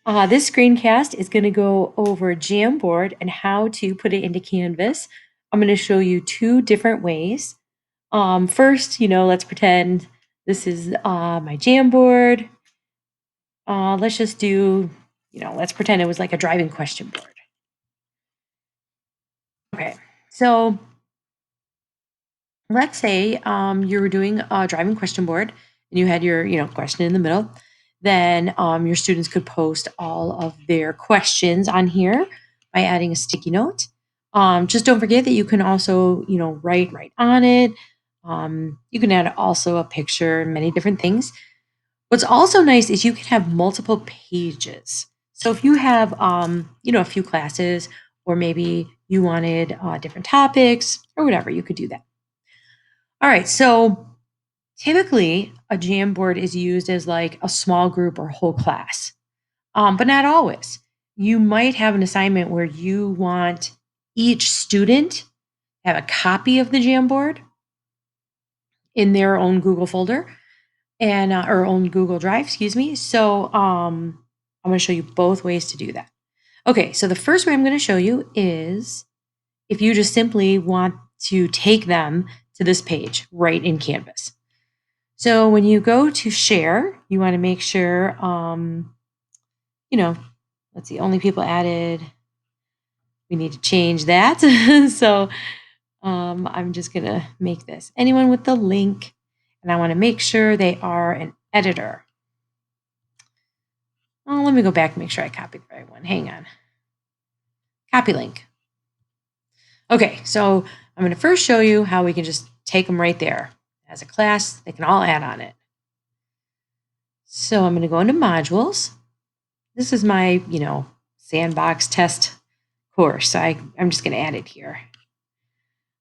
This screencast is going to go over Jamboard and how to put it into Canvas. I'm going to show you two different ways. First, let's pretend this is my Jamboard. Let's just do, let's pretend it was like a driving question board. Okay, so let's say you were doing a driving question board and you had your, question in the middle. Then your students could post all of their questions on here by adding a sticky note. Just don't forget that you can also, write right on it. You can add also a picture and many different things. What's also nice is you can have multiple pages. So if you have, a few classes, or maybe you wanted different topics or whatever, you could do that. All right, so typically a Jamboard is used as like a small group or whole class, but not always. You might have an assignment where you want each student to have a copy of the Jamboard in their own Google folder and or own Google Drive, excuse me. So I'm going to show you both ways to do that. Okay, so the first way I'm going to show you is if you just simply want to take them to this page right in Canvas. So when you go to share, you want to make sure, let's see, only people added. We need to change that. So I'm just going to make this anyone with the link, and I want to make sure they are an editor. Oh, let me go back and make sure I copied the right one. Hang on. Copy link. Okay, so I'm going to first show you how we can just take them right there. As a class, they can all add on it. So I'm going to go into modules. This is my, sandbox test course. So I'm just going to add it here.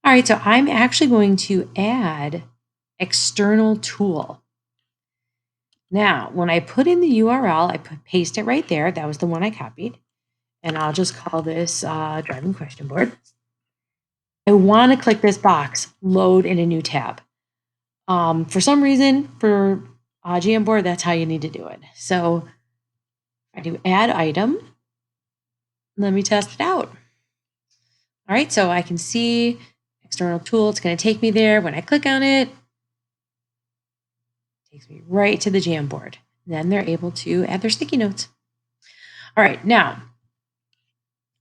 All right, so I'm actually going to add external tool. Now, when I put in the URL, I paste it right there. That was the one I copied. And I'll just call this driving question board. I want to click this box, load in a new tab. For some reason, for Jamboard, that's how you need to do it. So I do add item. Let me test it out. All right, so I can see external tool. It's going to take me there. When I click on it, it takes me right to the Jamboard. Then they're able to add their sticky notes. All right, now,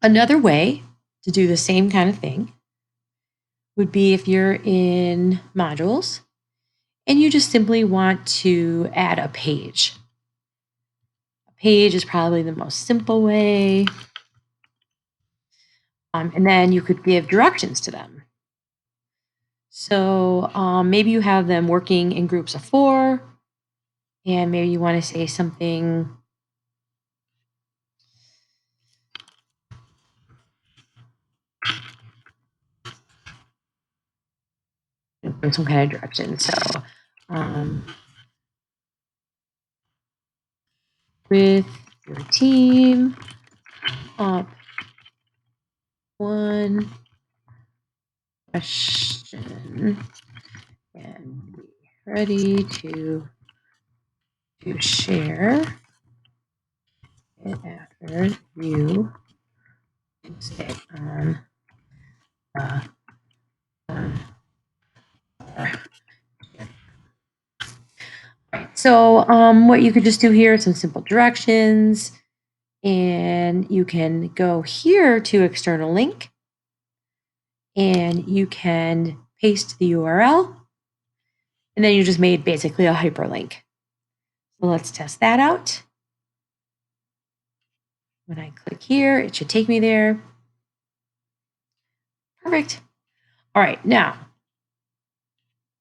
another way to do the same kind of thing would be if you're in modules and you just simply want to add a page. A page is probably the most simple way. And then you could give directions to them. So maybe you have them working in groups of 4, and maybe you want to say something. Some kind of direction. So with your team up one question and be ready to share it after you stay on So what you could just do here is some simple directions, and you can go here to external link, and you can paste the URL, and then you just made basically a hyperlink. So let's test that out. When I click here, it should take me there. Perfect. All right, now,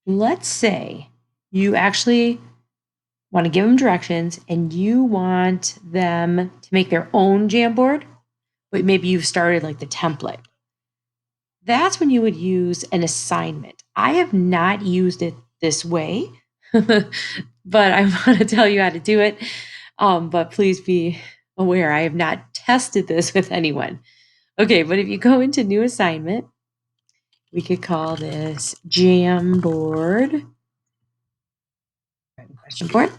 let's say you actually want to give them directions and you want them to make their own Jamboard, but maybe you've started like the template. That's when you would use an assignment. I have not used it this way, but I want to tell you how to do it. But please be aware, I have not tested this with anyone. Okay, but if you go into new assignment, we could call this Jamboard question board.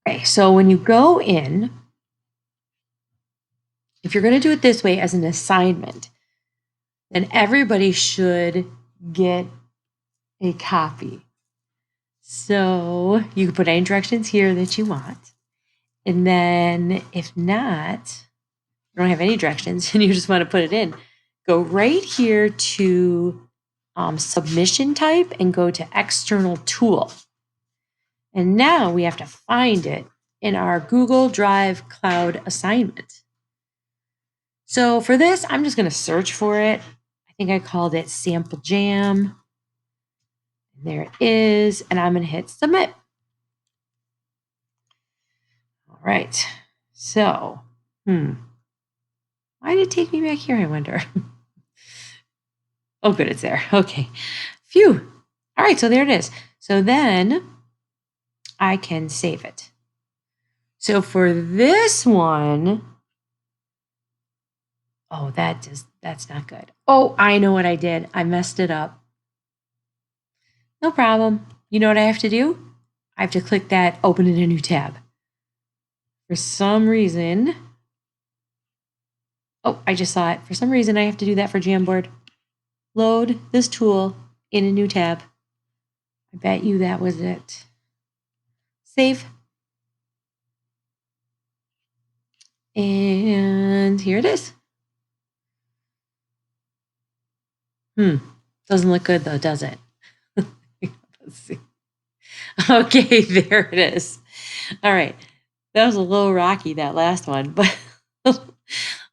Okay, so when you go in, if you're going to do it this way as an assignment, then everybody should get a copy. So you can put any directions here that you want. And then if not, you don't have any directions and you just want to put it in, go right here to submission type and go to external tool. And now we have to find it in our Google Drive Cloud assignment. So for this, I'm just going to search for it. I think I called it Sample Jam. There it is. And I'm going to hit submit. All right. So, why did it take me back here, I wonder? Oh, good, it's there. Okay. Phew. All right, so there it is. So then I can save it. So for this one, oh, that's not good. Oh, I know what I did. I messed it up. No problem. You know what I have to do? I have to click that open in a new tab. For some reason, oh, I just saw it. For some reason, I have to do that for Jamboard. Load this tool in a new tab. I bet you that was it. Save. And here it is. Doesn't look good though, does it? Let's see. Okay, there it is. All right. That was a little rocky, that last one, but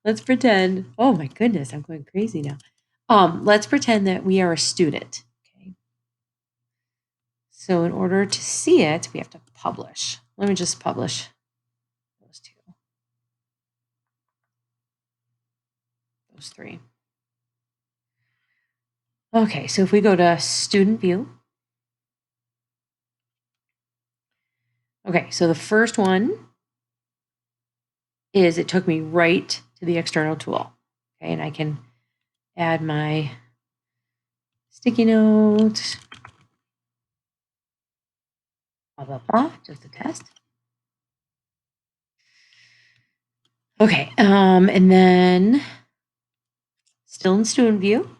let's pretend. Oh my goodness, I'm going crazy now. Let's pretend that we are a student. Okay. So in order to see it, we have to publish. Let me just publish those two. Those three. Okay, so if we go to student view. Okay, so the first one is it took me right to the external tool. Okay, and I can add my sticky note, blah, blah, blah, just a test. Okay, and then still in student view.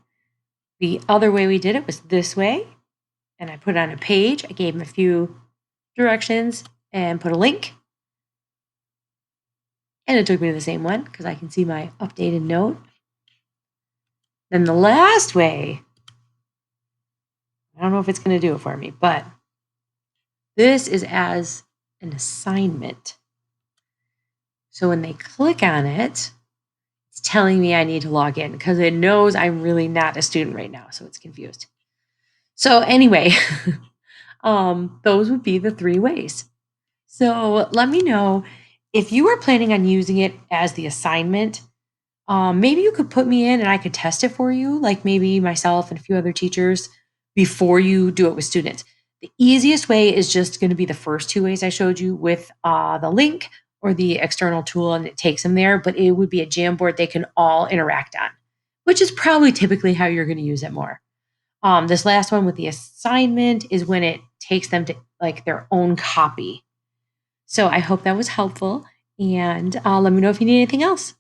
The other way we did it was this way, and I put it on a page. I gave him a few directions and put a link. And it took me to the same one because I can see my updated note. Then the last way, I don't know if it's going to do it for me, but this is as an assignment. So when they click on it, it's telling me I need to log in because it knows I'm really not a student right now. So it's confused. So anyway, those would be the three ways. So let me know if you are planning on using it as the assignment. Maybe you could put me in and I could test it for you, like maybe myself and a few other teachers before you do it with students. The easiest way is just going to be the first two ways I showed you with the link or the external tool, and it takes them there, but it would be a Jamboard they can all interact on, which is probably typically how you're going to use it more. This last one with the assignment is when it takes them to like their own copy. So I hope that was helpful, and let me know if you need anything else.